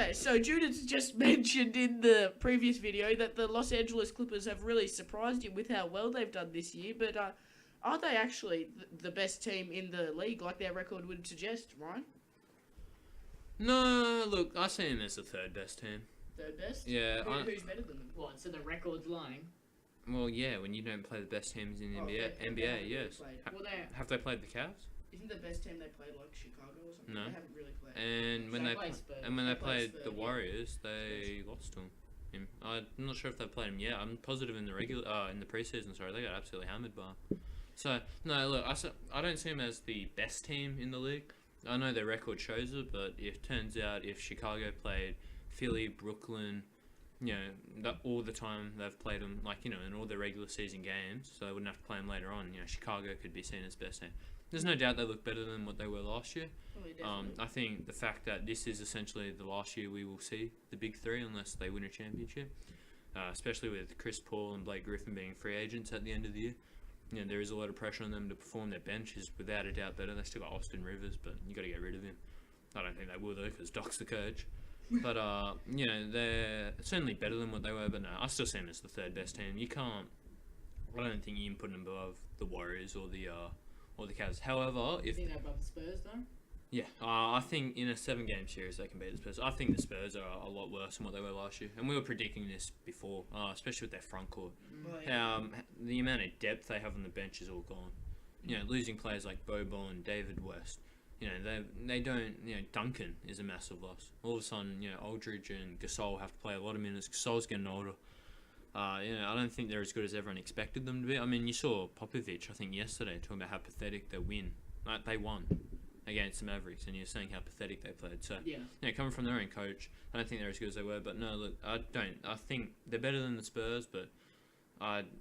Okay, so Judith just mentioned in the previous video that the Los Angeles Clippers have really surprised him with how well they've done this year, but are they actually the best team in the league, like their record would suggest, Ryan? No, look, I see him as the third best team. Third best? Yeah. Who's better than them? What? So the record's lying. Well, yeah, when you don't play the best teams in the NBA, yes. Well, Have they played the Cavs? Isn't the best team they played like Chicago or something? No. They haven't really played. And when they played Spurs, the Warriors, they lost to him. I'm not sure if they played him yet. I'm positive in the preseason. Sorry, they got absolutely hammered by him. So no, look, I don't see him as the best team in the league. I know their record shows it, but it turns out if Chicago played Philly, Brooklyn, all the time they've played them, in all their regular season games, so they wouldn't have to play them later on. Chicago could be seen as best team. There's no doubt they look better than what they were last year. I think the fact that this is essentially the last year we will see the big three unless they win a championship, especially with Chris Paul and Blake Griffin being free agents at the end of the year. There is a lot of pressure on them to perform. Their bench is without a doubt better. They still got Austin Rivers, but you got to get rid of him. I don't think they will though, because Doc's the coach. But they're certainly better than what they were. But no, I still see them as the third best team. I don't think you can put them above the Warriors or the Cavs. However, You think they're above the Spurs though? Yeah, I think in a 7-game series they can beat the Spurs. I think the Spurs are a lot worse than what they were last year, and we were predicting this before, especially with their front court. The amount of depth they have on the bench is all gone. Losing players like Bobo and David West. They don't. Duncan is a massive loss. All of a sudden, Aldridge and Gasol have to play a lot of minutes. Gasol's getting older. I don't think they're as good as everyone expected them to be. I mean, you saw Popovich, I think yesterday, talking about how pathetic they win. They won against the Mavericks, and you're saying how pathetic they played. So, coming from their own coach, I don't think they're as good as they were. But no, look, I don't. I think they're better than the Spurs, but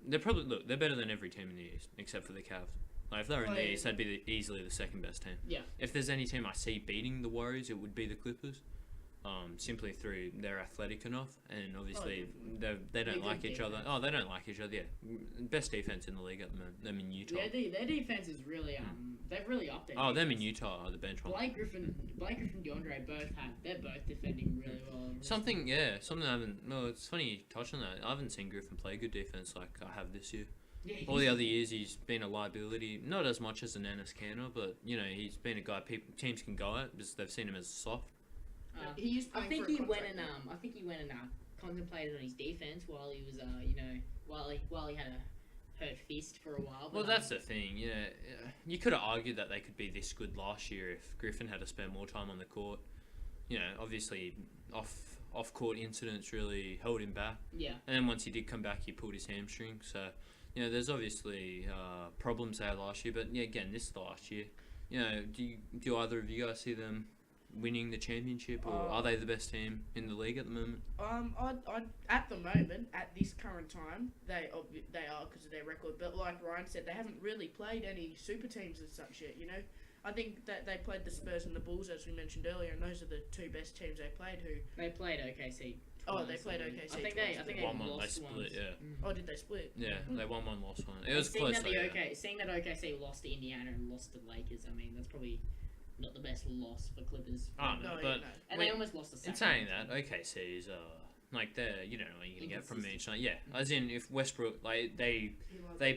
they're better than every team in the East except for the Cavs. If they were in the East, they'd be easily the second best team. Yeah. If there's any team I see beating the Warriors, it would be the Clippers. Simply through they're athletic enough, and obviously they don't like each other. Oh, they don't like each other. Yeah, best defense in the league at the moment. Them in Utah. Their defense is really they've really upped their defense. Them in Utah are the benchmark. Blake Griffin, DeAndre they're both defending really well. Something I haven't. No, it's funny you touched on that. I haven't seen Griffin play good defense like I have this year. Yeah, all the other years he's been a liability, not as much as an Enes Kanter, but he's been a guy teams can go at because they've seen him as soft. I think he went and contemplated on his defense while he was while he had a hurt fist for a while. Well, that's the thing. You could have argued that they could be this good last year if Griffin had to spend more time on the court. Obviously off court incidents really held him back. Yeah. And then once he did come back, he pulled his hamstring. So there's obviously problems they had last year. But again, this is the last year. Do either of you guys see them winning the championship, or are they the best team in the league at the moment? At the moment, at this current time, they are because of their record. But like Ryan said, they haven't really played any super teams as such yet. I think that they played the Spurs and the Bulls, as we mentioned earlier, and those are the two best teams they played. They played OKC. They played OKC. I think they won one. Lost they split. once. Yeah. Oh, did they split? Yeah, they won one, lost one. It was close. Seeing that OKC lost to Indiana and lost to the Lakers, I mean that's probably not the best loss for Clippers. And they almost lost the second. In saying that, OKC is they're you don't know what you're gonna get from each night. Yeah, as in if Westbrook they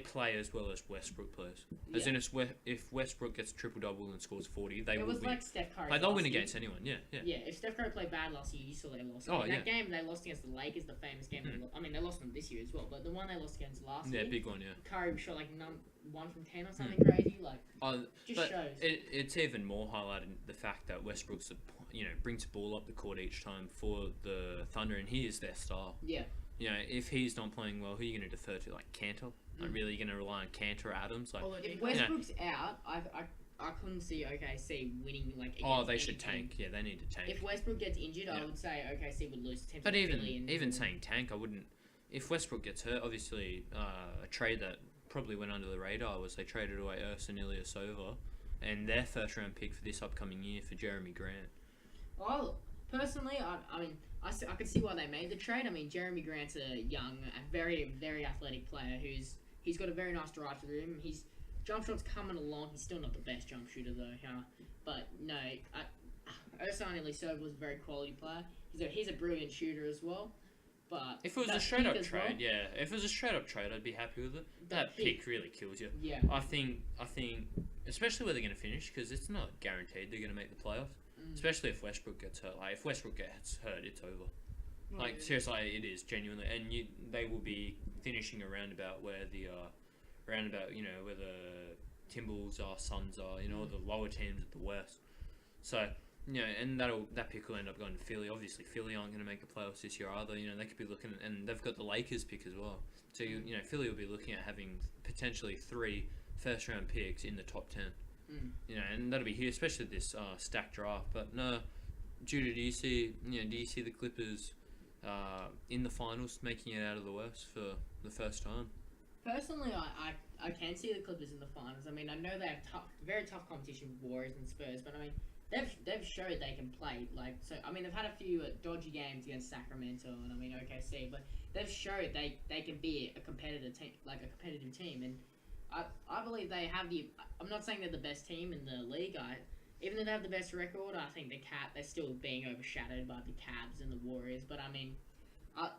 play as well as Westbrook plays. As in if Westbrook gets triple double and scores 40, they will win. It was like Steph Curry. They'll win against anyone. Yeah. Yeah, if Steph Curry played bad last year, you saw they lost. That game they lost against the Lakers, the famous game. I mean, they lost them this year as well, but the one they lost against last year. Yeah, big one. Yeah. Curry shot 1 from 10 or something crazy. Just shows. It's even more highlighted the fact that Westbrook's brings the ball up the court each time for the Thunder, and he is their star. Yeah. If he's not playing well, who are you going to defer to? Like Kanter? Really going to rely on Kanter or Adams? If Westbrook's out, I couldn't see OKC winning they should tank. Yeah, they need to tank. If Westbrook gets injured, I would say OKC would lose 10. But even saying tank, I wouldn't. If Westbrook gets hurt, obviously a trade that probably went under the radar was they traded away Ersan Ilyasova and their first round pick for this upcoming year for Jeremy Grant. Well, personally, I could see why they made the trade. I mean, Jeremy Grant's a young, very, very athletic player he's got a very nice drive to the rim. His jump shot's coming along. He's still not the best jump shooter though. But no, Osani Ilyasova was a very quality player. He's a brilliant shooter as well. But If it was a that straight up pick as trade, well, yeah. If it was a straight up trade, I'd be happy with it. That pick really kills you. Yeah. I think, especially where they're going to finish, because it's not guaranteed they're going to make the playoffs. Especially if Westbrook gets hurt. Like, if Westbrook gets hurt, it's over. Like, seriously, it is genuinely, and they will be finishing around about where the where the Timberwolves are, Suns are, or the lower teams of the West. So, and that pick will end up going to Philly. Obviously, Philly aren't going to make the playoffs this year either. They could be looking at, and they've got the Lakers pick as well. So Philly will be looking at having potentially 3 first-round picks in the top 10. And that'll be here, especially this stacked draft. But no, Judah, do you see the Clippers in the finals, making it out of the West for the first time? Personally, I can see the Clippers in the finals. I mean, I know they have very tough competition with Warriors and Spurs, but I mean, they've showed they can play. Like, so I mean, they've had a few dodgy games against Sacramento and I mean OKC, but they've showed they can be a competitive team, and I believe they have the. I'm not saying they're the best team in the league. Even though they have the best record, I think they're still being overshadowed by the Cavs and the Warriors. But I mean, I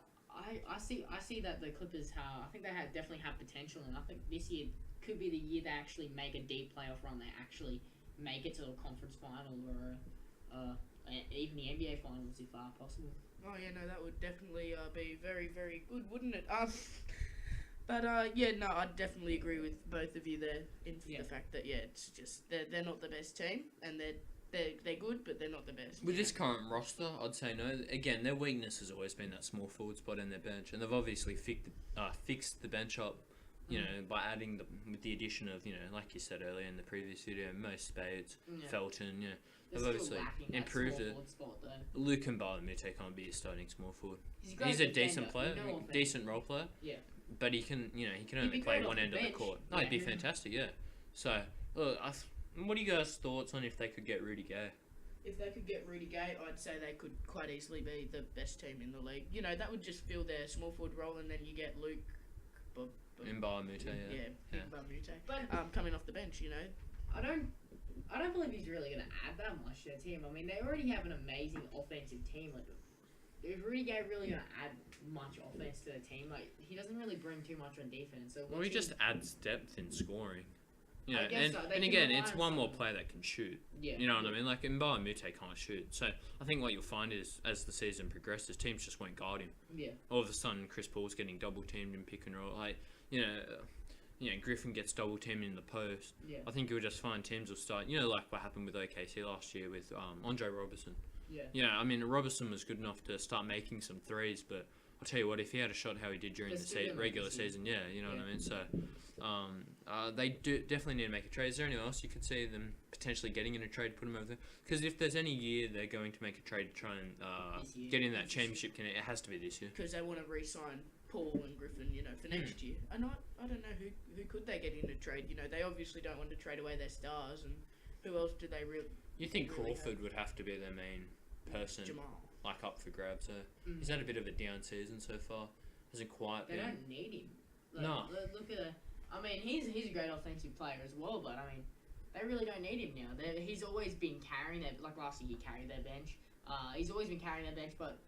see that the Clippers I think they definitely have potential, and I think this year could be the year they actually make a deep playoff run. They actually make it to a conference final or even the NBA finals if possible. Oh yeah, no, that would definitely be very, very good, wouldn't it? I'd definitely agree with both of you there in the fact that it's just they're not the best team, and they're good, but they're not the best. With this current roster, I'd say no. Again, their weakness has always been that small forward spot in their bench, and they've obviously fixed the bench up, by adding with the addition of like you said earlier in the previous video, Mo Spades, Felton, they've obviously improved it. Luke Mbah-a-Moute can't be a starting small forward. He's a decent player, decent role player. Yeah. But he can only play one end of the court. No, he'd be fantastic, yeah. So, look, what are you guys' thoughts on if they could get Rudy Gay? If they could get Rudy Gay, I'd say they could quite easily be the best team in the league. That would just fill their small forward role, and then you get Luke Mbah-a-Moute, Mbah-a-Moute, coming off the bench. I don't believe he's really going to add that much to their team. I mean, they already have an amazing offensive team. Like, is Rudy Gay really going to add much offense to the team? Like, he doesn't really bring too much on defense. So he just adds depth in scoring. So. And again, it's one more player that can shoot. Yeah. You know what I mean? Like, Mbah-a-Moute can't shoot. So I think what you'll find is, as the season progresses, teams just won't guard him. Yeah. All of a sudden, Chris Paul's getting double teamed in pick and roll. Like, Griffin gets double teamed in the post. Yeah. I think you'll just find teams will start. Like what happened with OKC last year with Andre Robertson. Yeah. I mean, Robertson was good enough to start making some threes, but I'll tell you what, if he had a shot how he did during the regular season, what I mean? So, they definitely need to make a trade. Is there anyone else you could see them potentially getting in a trade to put them over there? Because if there's any year they're going to make a trade to try and get in that championship, it has to be this year. Because they want to re-sign Paul and Griffin, for next year. And I don't know who could they get in a trade. They obviously don't want to trade away their stars, and who else do they really? You think Crawford would have to be their main person, Jamal, up for grabs? He's had a bit of a down season so far. Hasn't quite been. They don't need him. No. Look at I mean, he's a great offensive player as well, but I mean, they really don't need him now. He's always been carrying their, like last year he carried their bench. He's always been carrying their bench, but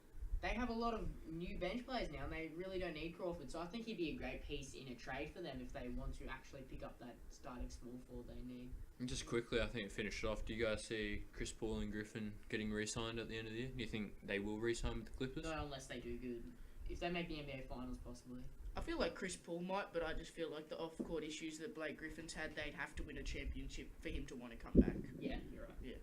they have a lot of new bench players now, and they really don't need Crawford. So I think he'd be a great piece in a trade for them if they want to actually pick up that starting small forward they need. And just quickly, I think to finish it off, do you guys see Chris Paul and Griffin getting re-signed at the end of the year? Do you think they will re-sign with the Clippers? Not unless they do good. If they make the NBA Finals, possibly. I feel like Chris Paul might, but I just feel like the off-court issues that Blake Griffin's had, they'd have to win a championship for him to want to come back. Yeah, you're right. Yeah.